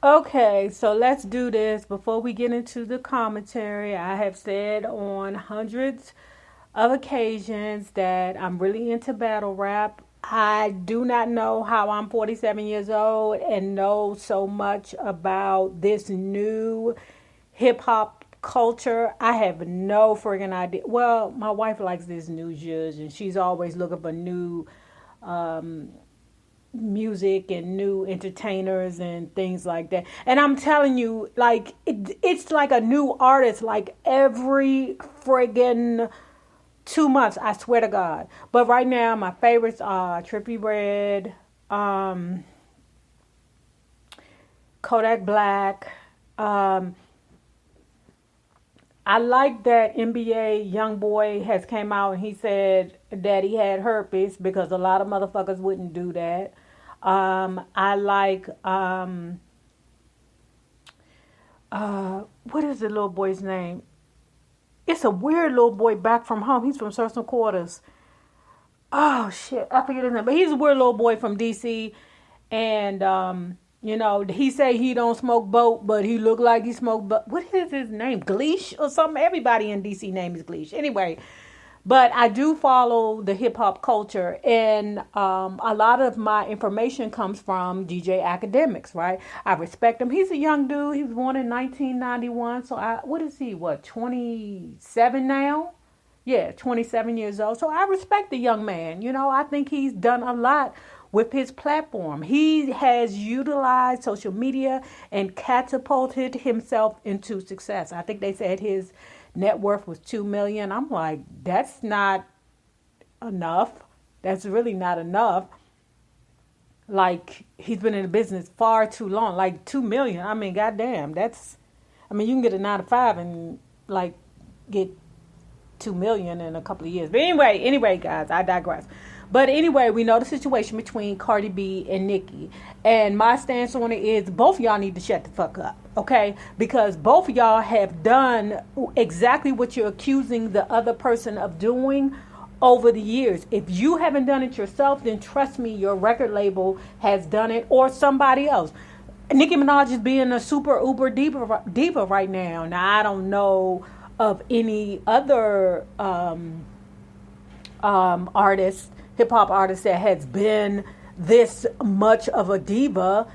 Okay, so let's do this. Before we get into the commentary, I have said on hundreds of occasions that I'm really into battle rap. I do not know how I'm 47 years old and know so much about this new hip hop culture. I have no friggin' idea. Well, my wife likes this new judge, and she's always looking for new music and new entertainers and things like that. And I'm telling you, like it's like a new artist, like every friggin' 2 months. I swear to God. But right now, my favorites are Trippie Redd, um, Kodak Black. Um, I like that NBA young boy has came out and he said that he had herpes because a lot of motherfuckers wouldn't do that. I like what is the little boy's name? It's a weird little boy back from home. He's from Certain Quarters. Oh shit, I forget his name, but he's a weird little boy from DC, and he say he don't smoke boat, but he look like he smoke. But what is his name? Gleesh or something? Everybody in DC name is Gleesh. Anyway, but I do follow the hip hop culture, and a lot of my information comes from DJ Academics. Right, I respect him. He's a young dude. He was born in 1991, so what is he? What 27 now? Yeah, 27 years old. So I respect the young man. I think he's done a lot with his platform. He has utilized social media and catapulted himself into success. I think they said his net worth was 2 million. I'm like, that's not enough. That's really not enough. Like he's been in the business far too long. Like 2 million. I mean, goddamn, you can get a 9 to 5 and like get 2 million in a couple of years. But anyway, guys, I digress. But anyway, we know the situation between Cardi B and Nicki. And my stance on it is both of y'all need to shut the fuck up, okay? Because both of y'all have done exactly what you're accusing the other person of doing over the years. If you haven't done it yourself, then trust me, your record label has done it or somebody else. Nicki Minaj is being a super uber diva right now. Now, I don't know of any other artist, hip hop artist that has been this much of a diva.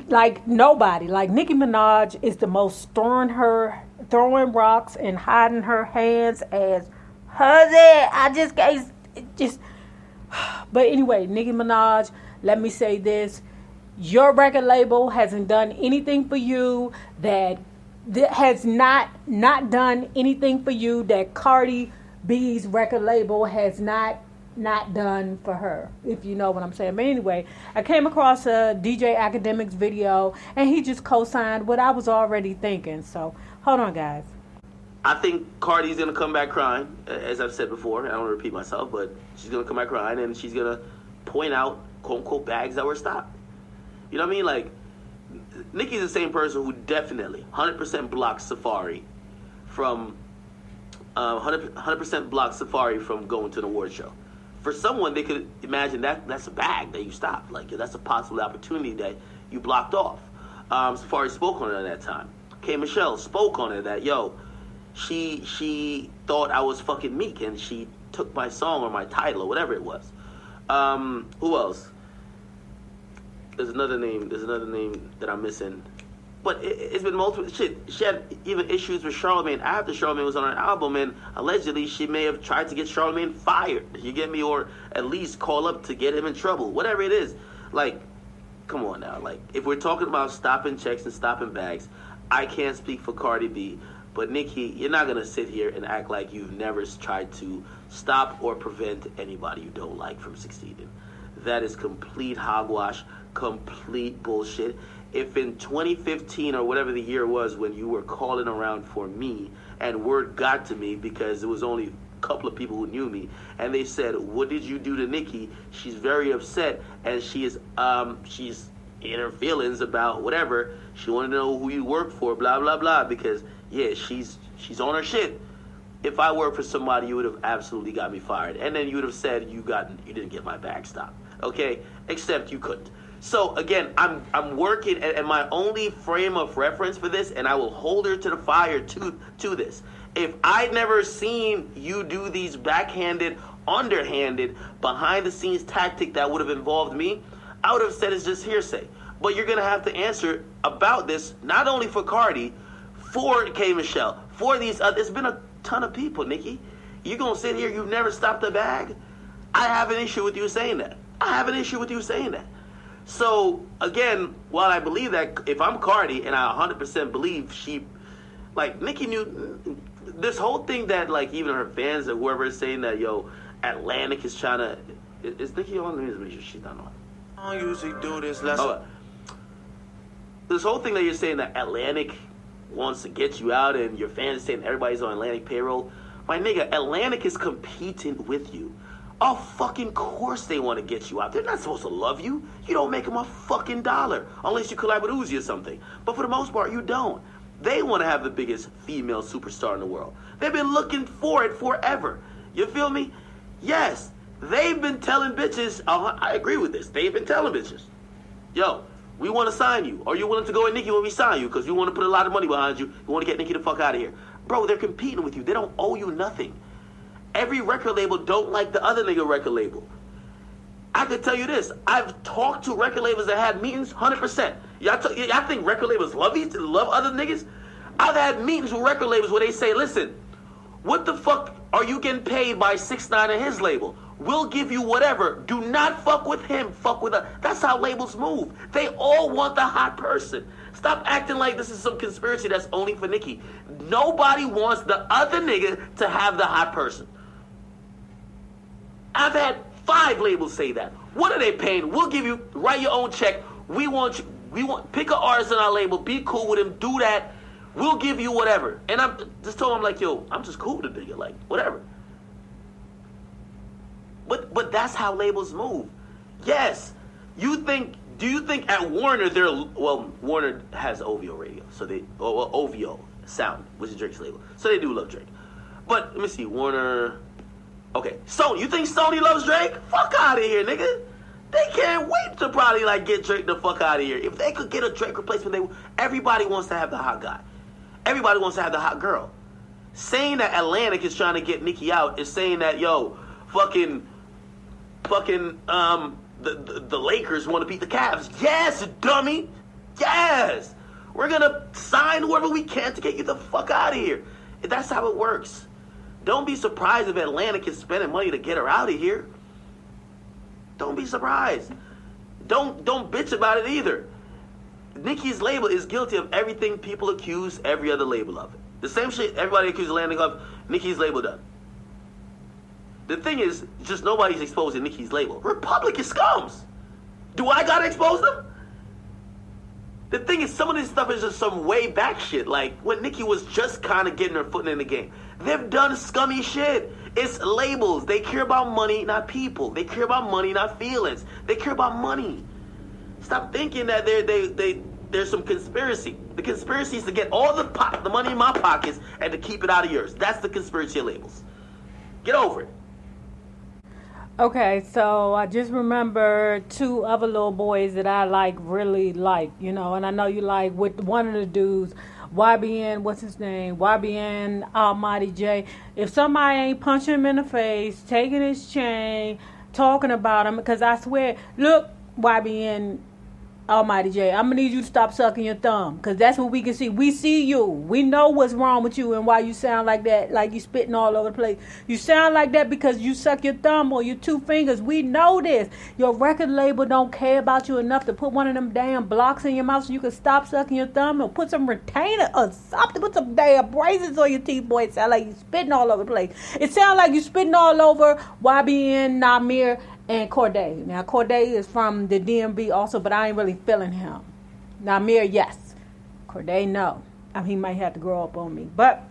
Like nobody. Like Nicki Minaj is the most throwing rocks and hiding her hands as huzzy. I just. But anyway, Nicki Minaj. Let me say this: your record label hasn't done anything for you that has not done anything for you that Cardi B's record label has not done for her, if you know what I'm saying. But anyway, I came across a DJ Academics video and he just co-signed what I was already thinking. So hold on, guys. I think Cardi's gonna come back crying, as I've said before. I don't want to repeat myself, but she's gonna come back crying and she's gonna point out quote unquote bags that were stopped. You know what I mean? Like Nicki's the same person who definitely 100% blocked Safari from 100% blocked Safari from going to an award show. For someone, they could imagine that's a bag that you stopped. Like that's a possible opportunity that you blocked off. Safari spoke on it at that time. K. Michelle spoke on it that she thought I was fucking Meek and she took my song or my title or whatever it was. Who else? There's another name that I'm missing. But it's been multiple shit. She had even issues with Charlamagne after Charlamagne was on her album, and allegedly she may have tried to get Charlamagne fired. You get me? Or at least call up to get him in trouble. Whatever it is. Like, come on now. Like, if we're talking about stopping checks and stopping bags, I can't speak for Cardi B. But Nicki, you're not going to sit here and act like you've never tried to stop or prevent anybody you don't like from succeeding. That is complete hogwash, complete bullshit. If in 2015 or whatever the year was when you were calling around for me and word got to me because it was only a couple of people who knew me and they said, what did you do to Nicki? She's very upset and she's in her feelings about whatever. She wanted to know who you work for, blah, blah, blah, because, yeah, she's on her shit. If I worked for somebody, you would have absolutely got me fired. And then you would have said you didn't get my bag stopped. Okay? Except you couldn't. So again, I'm working, and my only frame of reference for this, and I will hold her to the fire to this. If I'd never seen you do these backhanded, underhanded, behind the scenes tactic that would have involved me, I would have said it's just hearsay. But you're gonna have to answer about this, not only for Cardi, for K Michelle, for these other. There's been a ton of people, Nikki. You're gonna sit here, you've never stopped a bag? I have an issue with you saying that. So, again, while I believe that, if I'm Cardi, and I 100% believe she, like, Nicki knew, this whole thing that, like, even her fans or whoever is saying that, yo, Atlantic is trying to, is Nicki on? Let me just make sure she's not on. I don't usually do this. This whole thing that you're saying that Atlantic wants to get you out and your fans saying everybody's on Atlantic payroll, my nigga, Atlantic is competing with you. Of fucking course they want to get you out. They're not supposed to love you. You don't make them a fucking dollar unless you collab with Uzi or something. But for the most part, you don't. They want to have the biggest female superstar in the world. They've been looking for it forever. You feel me? Yes, they've been telling bitches, I agree with this. They've been telling bitches, yo, we want to sign you. Are you willing to go with Nicki when we sign you? Because we want to put a lot of money behind you. We want to get Nicki the fuck out of here. Bro, they're competing with you. They don't owe you nothing. Every record label don't like the other nigga record label. I can tell you this. I've talked to record labels that had meetings, 100%. Y'all think record labels love other niggas? I've had meetings with record labels where they say, listen, what the fuck are you getting paid by 6ix9ine and his label? We'll give you whatever. Do not fuck with him. Fuck with us. That's how labels move. They all want the hot person. Stop acting like this is some conspiracy that's only for Nicki. Nobody wants the other nigga to have the hot person. I've had 5 labels say that. What are they paying? We'll give you, write your own check. We want, pick an artist on our label, be cool with him, do that. We'll give you whatever. And I'm just told him, like, yo, I'm just cool with the nigga, like, whatever. But that's how labels move. Yes. Do you think at Warner Warner has OVO radio, so or OVO Sound, which is Drake's label. So they do love Drake. But let me see, Warner. Okay, Sony. You think Sony loves Drake? Fuck out of here, nigga. They can't wait to probably like get Drake the fuck out of here. If they could get a Drake replacement, everybody wants to have the hot guy. Everybody wants to have the hot girl. Saying that Atlantic is trying to get Nicki out is saying that, yo, fucking the Lakers want to beat the Cavs. Yes, dummy. Yes. We're gonna sign whoever we can to get you the fuck out of here. That's how it works. Don't be surprised if Atlantic is spending money to get her out of here. Don't be surprised. Don't bitch about it either. Nicki's label is guilty of everything people accuse every other label of. The same shit everybody accuses Atlantic of, Nicki's label done. The thing is, just nobody's exposing Nicki's label. Republic is scums. Do I gotta expose them? The thing is, some of this stuff is just some way back shit. Like, when Nicki was just kind of getting her foot in the game. They've done scummy shit. It's labels. They care about money, not people. They care about money, not feelings. They care about money. Stop thinking that there's some conspiracy. The conspiracy is to get all the money in my pockets and to keep it out of yours. That's the conspiracy of labels. Get over it. Okay, so I just remember 2 other little boys that I really like, and I know you like with one of the dudes, YBN, what's his name? YBN Almighty J. If somebody ain't punching him in the face, taking his chain, talking about him, because I swear, look, YBN Almighty J, I'm going to need you to stop sucking your thumb, because that's what we can see. We see you. We know what's wrong with you and why you sound like that, like you spitting all over the place. You sound like that because you suck your thumb or your 2 fingers. We know this. Your record label don't care about you enough to put one of them damn blocks in your mouth so you can stop sucking your thumb, or put some retainer or something. Put some damn braces on your teeth, boy. It sound like you spitting all over the place. It sound like you spitting all over YBN, Namir, and Corday. Now, Corday is from the DMV also, but I ain't really feeling him. Namir, yes. Corday, no. He might have to grow up on me. But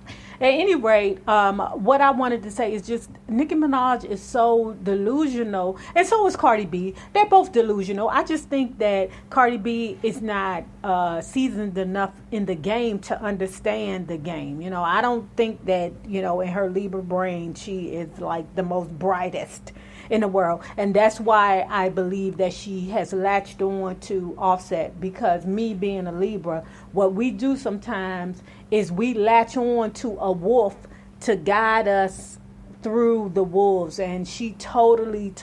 at any rate, what I wanted to say is just Nicki Minaj is so delusional, and so is Cardi B. They're both delusional. I just think that Cardi B is not seasoned enough in the game to understand the game. I don't think that, in her Libra brain, she is like the most brightest. in the world. And that's why I believe that she has latched on to Offset, because me being a Libra, what we do sometimes is we latch on to a wolf to guide us through the wolves. And she totally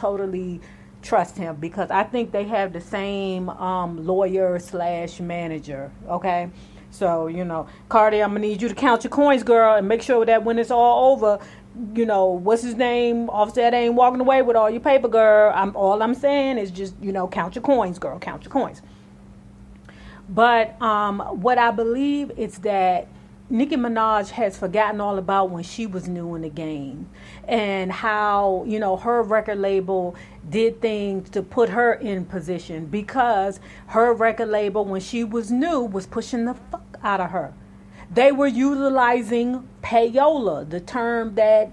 trust him, because I think they have the same lawyer / manager. Okay, so Cardi, I'm gonna need you to count your coins, girl, and make sure that when it's all over, what's his name, Offset ain't walking away with all your paper, girl. All I'm saying is just count your coins, girl, count your coins. But what I believe is that Nicki Minaj has forgotten all about when she was new in the game, and how, her record label did things to put her in position, because her record label, when she was new, was pushing the fuck out of her. They were utilizing payola, the term that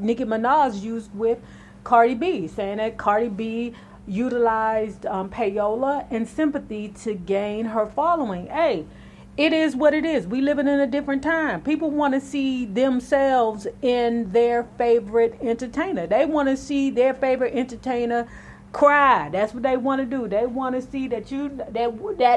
Nicki Minaj used with Cardi B, saying that Cardi B utilized payola and sympathy to gain her following. Hey, it is what it is. We living in a different time. People want to see themselves in their favorite entertainer. They want to see their favorite entertainer cry. That's what they want to do. They want to see that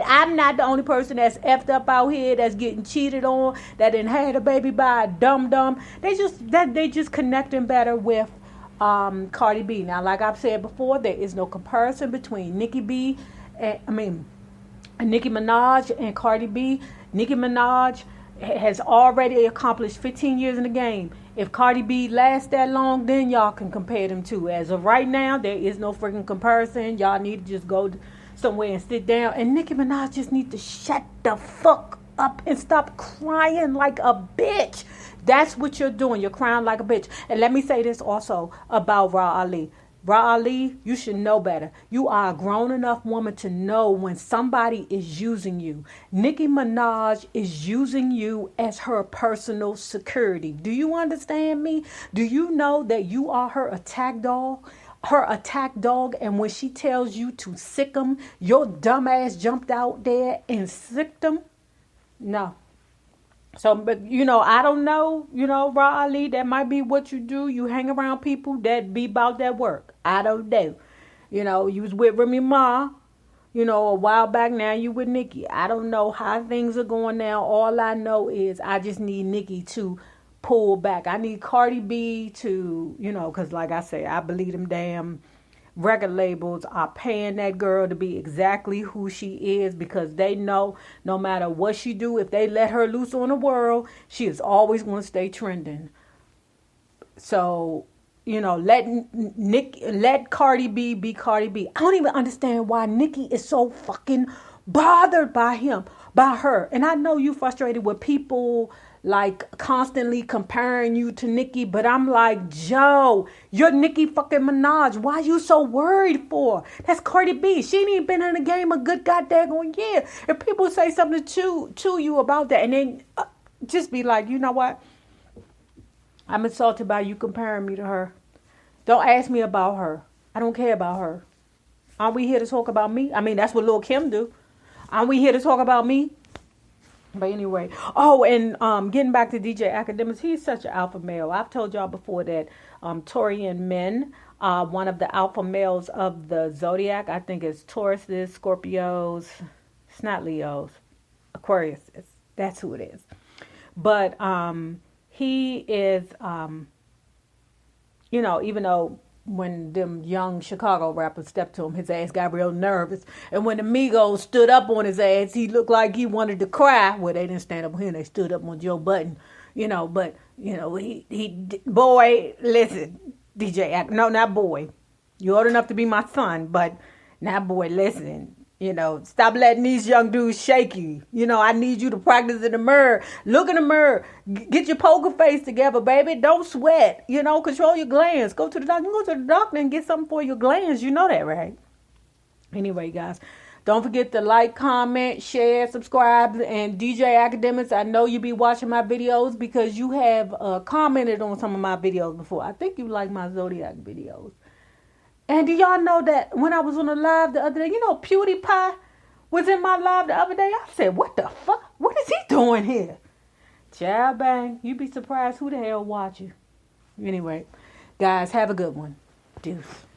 I'm not the only person that's effed up out here, that's getting cheated on, that didn't had a baby by a dum-dum. They just connecting better with Cardi B. Now, like I've said before, there is no comparison between Nicki Minaj and Cardi B. Nicki Minaj has already accomplished 15 years in the game. If Cardi B lasts that long, then y'all can compare them two. As of right now, there is no freaking comparison. Y'all need to just go somewhere and sit down. And Nicki Minaj just needs to shut the fuck up and stop crying like a bitch. That's what you're doing. You're crying like a bitch. And let me say this also about Ra Ali. Ra Ali, you should know better. You are a grown enough woman to know when somebody is using you. Nicki Minaj is using you as her personal security. Do you understand me? Do you know that you are her attack dog? Her attack dog, and when she tells you to sick them, your dumb ass jumped out there and sicked them? No. So, but, I don't know, Ra Ali, that might be what you do. You hang around people that be about that work. I don't know. You was with Remy Ma, a while back. Now you with Nicki. I don't know how things are going now. All I know is I just need Nicki to pull back. I need Cardi B to, because like I say, I believe them damn record labels are paying that girl to be exactly who she is, because they know no matter what she do, if they let her loose on the world, she is always going to stay trending. So, let Cardi B be Cardi B. I don't even understand why Nicki is so fucking bothered by her. And I know you frustrated with people like constantly comparing you to Nicki, but I'm like, Joe, you're Nicki fucking Minaj. Why you so worried for? That's Cardi B. She ain't even been in the game a good goddamn year. If people say something to you about that, and then just be like, you know what? I'm insulted by you comparing me to her. Don't ask me about her. I don't care about her. Aren't we here to talk about me? I mean, that's what Lil' Kim do. Aren't we here to talk about me? But anyway, and getting back to DJ Akademiks, he's such an alpha male. I've told y'all before that Taurian men, one of the alpha males of the zodiac, I think it's Tauruses, Scorpios, it's not Leos, Aquarius. That's who it is. But he is, even though when them young Chicago rappers stepped to him, his ass got real nervous. And when the Migos stood up on his ass, he looked like he wanted to cry. Well, they didn't stand up on him. They stood up on Joe Budden, But, boy, listen, DJ, no, not boy. You're old enough to be my son, but not boy, listen. Stop letting these young dudes shake you. I need you to practice in the mirror. Look in the mirror. Get your poker face together, baby. Don't sweat. Control your glands. Go to the doctor. Go to the doctor and get something for your glands. You know that, right? Anyway, guys, don't forget to like, comment, share, subscribe. And DJ Akademiks, I know you be watching my videos because you have commented on some of my videos before. I think you like my Zodiac videos. And do y'all know that when I was on the live the other day, PewDiePie was in my live the other day? I said, what the fuck? What is he doing here? Child bang. You'd be surprised who the hell watch you. Anyway, guys, have a good one. Deuce.